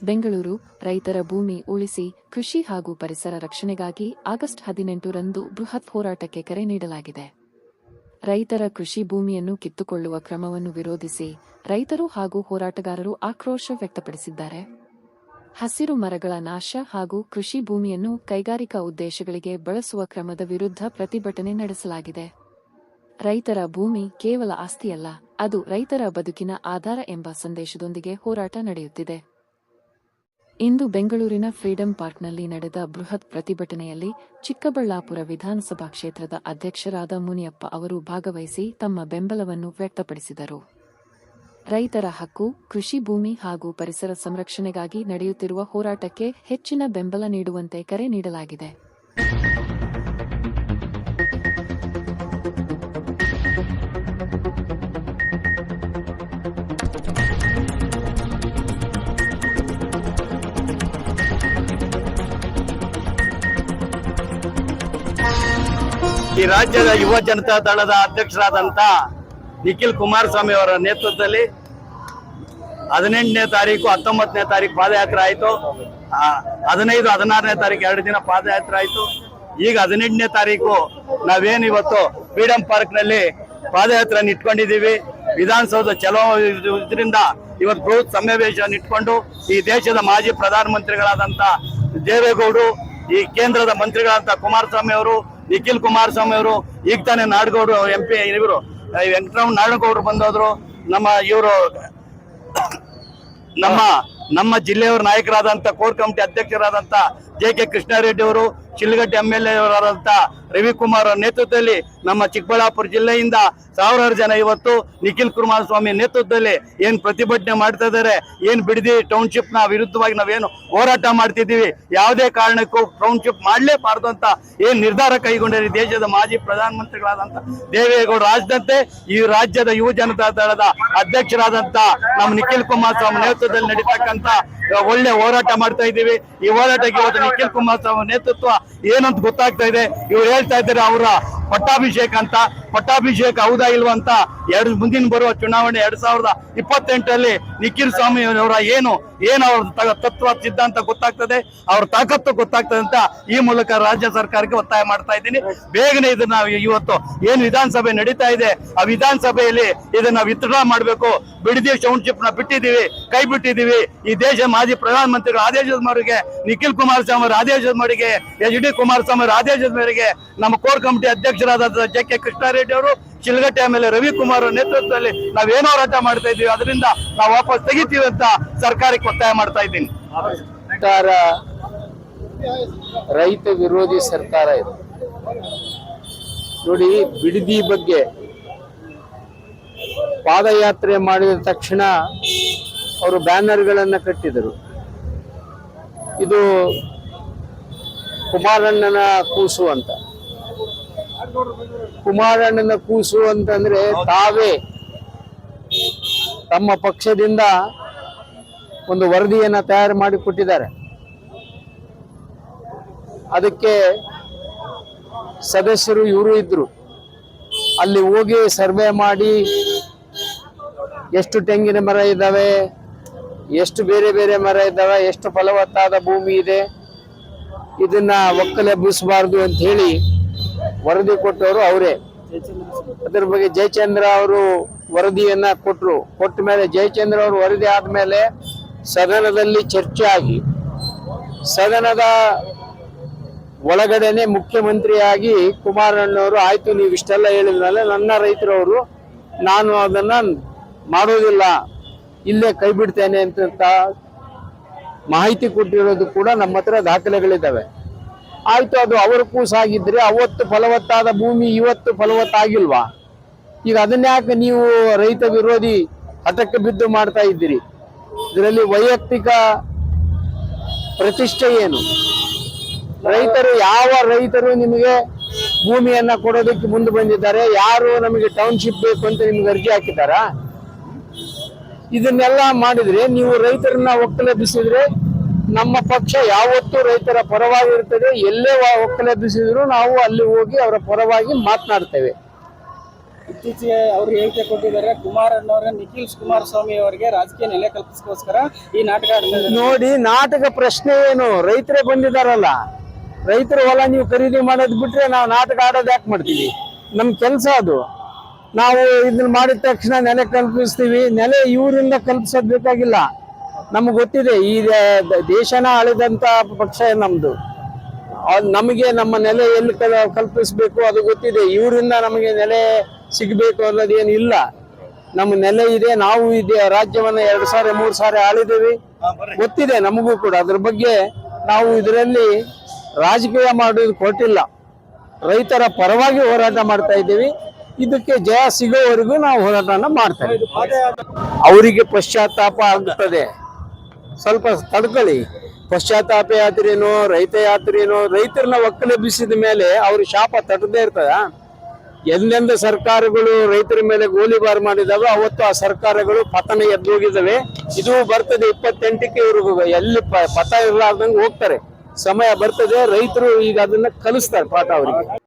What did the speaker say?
ಬೆಂಗಳೂರು ರೈತರ ಭೂಮಿ ಉಳಿಸಿ ಕೃಷಿ ಹಾಗೂ ಪರಿಸರ ರಕ್ಷಣೆಗಾಗಿ ಆಗಸ್ಟ್ 18 ರಂದು ಬೃಹತ್ ಹೋರಾಟಕ್ಕೆ ಕರೆ ನೀಡಲಾಗಿದೆ. ರೈತರ ಕೃಷಿ ಭೂಮಿಯನ್ನು ಕಿತ್ತುಕೊಳ್ಳುವ ಕ್ರಮವನ್ನು ವಿರೋಧಿಸಿ ರೈತರು ಹಾಗೂ ಹೋರಾಟಗಾರರು ಆಕ್ರೋಶ ವ್ಯಕ್ತಪಡಿಸಿದ್ದಾರೆ. ಹಸಿರು ಮರಗಳ ನಾಶ ಹಾಗೂ ಕೃಷಿ ಭೂಮಿಯನ್ನು ಕೈಗಾರಿಕಾ ಉದ್ದೇಶಗಳಿಗೆ ಬಳಸುವ ಕ್ರಮದ ವಿರುದ್ಧ ಪ್ರತಿಭಟನೆ ನಡೆಸಲಾಗಿದೆ. ರೈತರ ಭೂಮಿ ಕೇವಲ ಆಸ್ತಿಯಲ್ಲ, ಅದು ರೈತರ ಬದುಕಿನ ಆಧಾರ ಎಂಬ ಸಂದೇಶದೊಂದಿಗೆ ಹೋರಾಟ ನಡೆಯುತ್ತಿದೆ. ಇಂದು ಬೆಂಗಳೂರಿನ ಫ್ರೀಡಂ ಪಾರ್ಕ್ನಲ್ಲಿ ನಡೆದ ಬೃಹತ್ ಪ್ರತಿಭಟನೆಯಲ್ಲಿ ಚಿಕ್ಕಬಳ್ಳಾಪುರ ವಿಧಾನಸಭಾ ಕ್ಷೇತ್ರದ ಅಧ್ಯಕ್ಷರಾದ ಮುನಿಯಪ್ಪ ಅವರು ಭಾಗವಹಿಸಿ ತಮ್ಮ ಬೆಂಬಲವನ್ನು ವ್ಯಕ್ತಪಡಿಸಿದರು. ರೈತರ ಹಕ್ಕು, ಕೃಷಿ ಭೂಮಿ ಹಾಗೂ ಪರಿಸರ ಸಂರಕ್ಷಣೆಗಾಗಿ ನಡೆಯುತ್ತಿರುವ ಹೋರಾಟಕ್ಕೆ ಹೆಚ್ಚಿನ ಬೆಂಬಲ ನೀಡುವಂತೆ ಕರೆ ನೀಡಲಾಗಿದೆ. ಈ ರಾಜ್ಯದ ಯುವ ಜನತಾ ದಳದ ಅಧ್ಯಕ್ಷರಾದಂತ ನಿಖಿಲ್ ಕುಮಾರಸ್ವಾಮಿ ಅವರ ನೇತೃತ್ವದಲ್ಲಿ 18ನೇ ತಾರೀಕು 19ನೇ ತಾರೀಕು ಪಾದಯಾತ್ರೆ ಆಯಿತು. 15, 16ನೇ ತಾರೀಕು 2 ದಿನ ಪಾದಯಾತ್ರೆ ಆಯಿತು. ಈಗ 18ನೇ ತಾರೀಕು ನಾವೇನು ಇವತ್ತು ಫ್ರೀಡಂ ಪಾರ್ಕ್ ನಲ್ಲಿ ಪಾದಯಾತ್ರೆ ಇಟ್ಕೊಂಡಿದ್ದೀವಿ. ವಿಧಾನಸೌಧ ಚಲೋ ಇದರಿಂದ ಇವತ್ತು ಬೃಹತ್ ಸಮಾವೇಶ ಇಟ್ಕೊಂಡು ಈ ದೇಶದ ಮಾಜಿ ಪ್ರಧಾನಮಂತ್ರಿಗಳಾದಂತ ದೇವೇಗೌಡರು, ಈ ಕೇಂದ್ರದ ಮಂತ್ರಿಗಳಾದಂತ ಕುಮಾರಸ್ವಾಮಿ ಅವರು, ನಿಖಿಲ್ ಕುಮಾರಸ್ವಾಮಿ ಅವರು, ಈಗ ತಾನೇ ನಾಡಗೌಡರು MP ಇವರು ವೆಂಕಟರಾವ್ ನಾಡಗೌಡರು ಬಂದೋದ್ರು. ನಮ್ಮ ಜಿಲ್ಲೆಯವರ ನಾಯಕರಾದಂತ ಕೋರ್ ಕಮಿಟಿ ಅಧ್ಯಕ್ಷರಾದಂತ JK ಕೃಷ್ಣಾರೆಡ್ಡಿ ಅವರು, ಶಿಲ್ಘಟ್ಟಿ MLA ಅವರಾದಂತ ರವಿಕುಮಾರ್ ಅವರ ನೇತೃತ್ವದಲ್ಲಿ ನಮ್ಮ ಚಿಕ್ಕಬಳ್ಳಾಪುರ ಜಿಲ್ಲೆಯಿಂದ ಸಾವಿರಾರು ಜನ ಇವತ್ತು ನಿಖಿಲ್ ಕುಮಾರಸ್ವಾಮಿ ನೇತೃತ್ವದಲ್ಲಿ ಏನ್ ಪ್ರತಿಭಟನೆ ಮಾಡ್ತಾ ಇದ್ದಾರೆ, ಏನ್ ಬಿಡದಿ ಟೌನ್ಶಿಪ್ ನ ವಿರುದ್ಧವಾಗಿ ನಾವೇನು ಹೋರಾಟ ಮಾಡ್ತಿದ್ದೀವಿ, ಯಾವುದೇ ಕಾರಣಕ್ಕೂ ಟೌನ್ಶಿಪ್ ಮಾಡ್ಲೇಬಾರ್ದು ಅಂತ ಏನ್ ನಿರ್ಧಾರ ಕೈಗೊಂಡಿರಿ ದೇಶದ ಮಾಜಿ ಪ್ರಧಾನಮಂತ್ರಿಗಳಾದಂತ ದೇವೇಗೌಡ ರಾಜ್ಯದಂತೆ ಈ ರಾಜ್ಯದ ಯುವ ಜನತಾ ದಳದ ಅಧ್ಯಕ್ಷರಾದಂತ ನಮ್ಮ ನಿಖಿಲ್ ಕುಮಾರಸ್ವಾಮಿ ನೇತೃತ್ವದಲ್ಲಿ ನಡೀತಕ್ಕಂತ ಒಳ್ಳೆ ಹೋರಾಟ ಮಾಡ್ತಾ ಇದ್ದೀವಿ. ಈ ಹೋರಾಟಕ್ಕೆ ಇವತ್ತು ನಿಖಿಲ್ ಕುಮಾರಸ್ವಾಮಿ ನೇತೃತ್ವ ಏನಂತ ಗೊತ್ತಾಗ್ತಾ ಇದೆ. ಇವ್ರು ಹೇಳ್ತಾ ಇದ್ದಾರೆ ಅವರ ಪಟ್ಟಾಭಿಷೇಕ ಅಂತ. ಪಟ್ಟಾಭಿಷೇಕ ಹೌದಾ ಇಲ್ವಾ ಅಂತ ಮುಂದಿನ ಬರುವ ಚುನಾವಣೆ 2028ರಲ್ಲಿ ನಿಖಿಲ್ ಸ್ವಾಮಿ ಅವರ ಏನು ಅವ್ರ ತತ್ವ ಸಿದ್ಧಾಂತ ಗೊತ್ತಾಗ್ತದೆ, ಅವ್ರ ತಾಕತ್ತು ಗೊತ್ತಾಗ್ತದೆ ಅಂತ ಈ ಮೂಲಕ ರಾಜ್ಯ ಸರ್ಕಾರಕ್ಕೆ ಒತ್ತಾಯ ಮಾಡ್ತಾ ಇದ್ದೀನಿ. ಬೇಗನೆ ಇದನ್ನ ಇವತ್ತು ಏನು ವಿಧಾನಸಭೆ ನಡೀತಾ ಇದೆ ಆ ವಿಧಾನಸಭೆಯಲ್ಲಿ ಇದನ್ನ ವಿತ್ಡ್ರಾ ಮಾಡಬೇಕು. ಬಿಡದಿ ಟೌನ್ಶಿಪ್ ನ ಬಿಟ್ಟಿದ್ದೀವಿ, ಕೈ ಬಿಟ್ಟಿದ್ದೀವಿ. ಈ ದೇಶ ಮಾಜಿ ಪ್ರಧಾನಮಂತ್ರಿಗಳ ಆದೇಶದ ಮೇರೆಗೆ, ನಿಖಿಲ್ ಕುಮಾರಸ್ವಾಮಿ ಅವರ ಆದೇಶದ ಮೇರೆಗೆ, HD ಕುಮಾರಸ್ವಾಮಿ ಅವರ ಆದೇಶದ ಮೇರೆಗೆ ನಮ್ಮ ಕೋರ್ ಕಮಿಟಿ ಅಧ್ಯಕ್ಷರಾದ JK ಕೃಷ್ಣಾರೆಡ್ಡಿ ಅವರು, ಶಿಲ್ಘಟ್ಟಿ MLA ರವಿಕುಮಾರ್ ನೇತೃತ್ವದಲ್ಲಿ ನಾವೇನೋ ಹೋರಾಟ ಮಾಡ್ತಾ ಇದ್ದೀವಿ. ಅದರಿಂದ ನಾವು ವಾಪಸ್ ತೆಗಿತೀವಿ ಅಂತ ಸರ್ಕಾರಕ್ಕೆ ಒತ್ತಾಯ ಮಾಡ್ತಾ ಇದ್ದೀನಿ. ಸರ್ಕಾರ ರೈತ ವಿರೋಧಿ ಸರ್ಕಾರ ಇದೆ ನೋಡಿ. ಬಿಡದಿ ಬಗ್ಗೆ ಪಾದಯಾತ್ರೆ ಮಾಡಿದ ತಕ್ಷಣ ಅವರು ಬ್ಯಾನರ್ಗಳನ್ನ ಕಟ್ಟಿದರು. ಇದು ಕುಮಾರಣ್ಣನ ಕೂಸು ಅಂತ. ಕುಮಾರಣ್ಣನ ಕೂಸು ಅಂತಂದ್ರೆ ತಾವೇ ತಮ್ಮ ಪಕ್ಷದಿಂದ ಒಂದು ವರದಿಯನ್ನ ತಯಾರು ಮಾಡಿ ಕೊಟ್ಟಿದ್ದಾರೆ. ಅದಕ್ಕೆ ಸದಸ್ಯರು ಇವರು ಇದ್ರು. ಅಲ್ಲಿ ಹೋಗಿ ಸರ್ವೆ ಮಾಡಿ ಎಷ್ಟು ತೆಂಗಿನ ಮರ ಇದ್ದಾವೆ, ಎಷ್ಟು ಬೇರೆ ಬೇರೆ ಮರ ಇದ್ದಾವೆ, ಎಷ್ಟು ಫಲವತ್ತಾದ ಭೂಮಿ ಇದೆ, ಇದನ್ನ ಒಕ್ಕಲೆಬ್ಬಿಸಬಾರ್ದು ಅಂತ ಹೇಳಿ ವರದಿ ಕೊಟ್ಟವರು ಅವರೇ. ಅದ್ರ ಬಗ್ಗೆ ಜಯಚಂದ್ರ ಅವರು ವರದಿಯನ್ನ ಕೊಟ್ಟ ಮೇಲೆ ಜಯಚಂದ್ರ ಅವರು ವರದಿ ಆದ್ಮೇಲೆ ಸದನದಲ್ಲಿ ಚರ್ಚೆ ಆಗಿ ಸದನದ ಒಳಗಡೆನೆ ಮುಖ್ಯಮಂತ್ರಿಯಾಗಿ ಕುಮಾರಣ್ಣವರು ಆಯ್ತು ನೀವು ಇಷ್ಟೆಲ್ಲ ಹೇಳಿದ್ಮೇಲೆ ನನ್ನ ರೈತರವರು ನಾನು ಅದನ್ನ ಮಾಡೋದಿಲ್ಲ, ಇಲ್ಲೇ ಕೈ ಬಿಡ್ತೇನೆ ಅಂತ ಮಾಹಿತಿ ಕೊಟ್ಟಿರೋದು ಕೂಡ ನಮ್ಮ ಹತ್ರ ದಾಖಲೆಗಳಿದ್ದಾವೆ. ಆಯ್ತು, ಅದು ಅವರ ಕೂಸಾಗಿದ್ರೆ ಅವತ್ತು ಫಲವತ್ತಾದ ಭೂಮಿ ಇವತ್ತು ಫಲವತ್ತಾಗಿಲ್ವಾ? ಈಗ ಅದನ್ಯಾಕೆ ನೀವು ರೈತ ವಿರೋಧಿ ಹಠಕ್ಕೆ ಬಿದ್ದು ಮಾಡ್ತಾ ಇದ್ದೀರಿ? ಇದರಲ್ಲಿ ವೈಯಕ್ತಿಕ ಪ್ರತಿಷ್ಠೆ ಏನು? ಯಾವ ರೈತರು ನಿಮಗೆ ಭೂಮಿಯನ್ನ ಕೊಡೋದಕ್ಕೆ ಮುಂದೆ ಬಂದಿದ್ದಾರೆ? ಯಾರು ನಮಗೆ ಟೌನ್ಶಿಪ್ ಬೇಕು ಅಂತ ನಿಮ್ಗೆ ಅರ್ಜಿ ಹಾಕಿದ್ದಾರಾ? ಇದನ್ನೆಲ್ಲ ಮಾಡಿದ್ರೆ ನೀವು ರೈತರನ್ನ ಒಕ್ಕಲೆಬ್ಬಿಸಿದ್ರೆ ನಮ್ಮ ಪಕ್ಷ ಯಾವತ್ತೂ ರೈತರ ಪರವಾಗಿರ್ತದೆ. ಎಲ್ಲೇ ಒಕ್ಕಲೆಬ್ಬಿಸಿದ್ರು ನಾವು ಅಲ್ಲಿ ಹೋಗಿ ಅವರ ಪರವಾಗಿ ಮಾತನಾಡ್ತೇವೆ. ಇತ್ತೀಚೆಗೆ ಅವರು ಹೇಳಿಕೆ ಕೊಟ್ಟಿದ್ದಾರೆ, ಕುಮಾರಣ್ಣವರ ನಿಖಿಲ್ ಕುಮಾರಸ್ವಾಮಿ ಅವರಿಗೆ ರಾಜಕೀಯ ನೆಲೆ ಕಲ್ಪಿಸೋಸ್ಕರ ಈ ನಾಟಕ ಆಡ್ತಾ ಇದ್ದಾರೆ. ನೋಡಿ, ನಾಟಕ ಪ್ರಶ್ನೆ ಏನು? ರೈತರೇ ಬಂದಿದಾರಲ್ಲ, ರೈತರ ಹೊಲ ನೀವು ಖರೀದಿ ಮಾಡೋದ್ ಬಿಟ್ರೆ ನಾವು ನಾಟಕ ಆಡೋದು ಯಾಕೆ ಮಾಡ್ತೀವಿ? ನಮ್ ಕೆಲಸ ಅದು. ನಾವು ಇದನ್ನ ಮಾಡಿದ ತಕ್ಷಣ ನೆಲೆ ಕಲ್ಪಿಸ್ತೀವಿ. ನೆಲೆ ಇವರಿಂದ ಕಲ್ಪಿಸೋದ್ ಬೇಕಾಗಿಲ್ಲ. ನಮ್ಗೆ ಗೊತ್ತಿದೆ, ಈ ದೇಶನ ಆಳಿದಂತ ಪಕ್ಷ ನಮ್ದು. ನಮಗೆ ನಮ್ಮ ನೆಲೆ ಎಲ್ಲಿ ಕಲ್ಪಿಸ್ಬೇಕು ಅದು ಗೊತ್ತಿದೆ. ಇವರಿಂದ ನಮಗೆ ನೆಲೆ ಸಿಗ್ಬೇಕು ಅನ್ನೋದೇನು ಇಲ್ಲ. ನಮ್ಮ ನೆಲೆ ಇದೆ, ನಾವು ಇದೆ, ರಾಜ್ಯವನ್ನ 2 ಸಾರಿ 3 ಸಾರಿ ಆಳಿದ್ದೀವಿ, ಗೊತ್ತಿದೆ ನಮಗೂ ಕೂಡ. ಅದ್ರ ಬಗ್ಗೆ ನಾವು ಇದರಲ್ಲಿ ರಾಜಕೀಯ ಮಾಡೋದು ಕೊಟ್ಟಿಲ್ಲ. ರೈತರ ಪರವಾಗಿ ಹೋರಾಟ ಮಾಡ್ತಾ ಇದ್ದೀವಿ. ಇದಕ್ಕೆ ಜಯ ಸಿಗೋವರೆಗೂ ನಾವು ಹೋರಾಟನ ಮಾಡ್ತಾ ಇದ್ದೀವಿ. ಅವರಿಗೆ ಪಶ್ಚಾತ್ತಾಪ ಆಗುತ್ತದೆ, ಸ್ವಲ್ಪ ತಡ್ಕೊಳ್ಳಿ. ಪಶ್ಚಾತ್ತಾಪ ಯಾತ್ರೇನೋ ರೈತ ಯಾತ್ರೇನೋ, ರೈತರನ್ನ ಒಕ್ಕಲೆಬ್ಬಿಸಿದ ಮೇಲೆ ಅವ್ರ ಶಾಪ ತಟ್ಟದೇ ಇರ್ತದ? ಎಂದೆಂದ ಸರ್ಕಾರಗಳು ರೈತರ ಮೇಲೆ ಗೋಲಿಬಾರ್ ಮಾಡಿದಾವೆ, ಅವತ್ತು ಆ ಸರ್ಕಾರಗಳು ಪತನ ಎದ್ದೋಗಿದ್ದಾವೆ. ಇದು ಬರ್ತದೆ 28ಕ್ಕೆ. ಇವ್ರಿಗೂ ಎಲ್ಲಿ ಪತ ಇರಲಾರ್ದಂಗೆ ಹೋಗ್ತಾರೆ. ಸಮಯ ಬರ್ತದೆ, ರೈತರು ಈಗ ಅದನ್ನ ಕಲಿಸ್ತಾರೆ ಪಾಠ ಅವರಿಗೆ.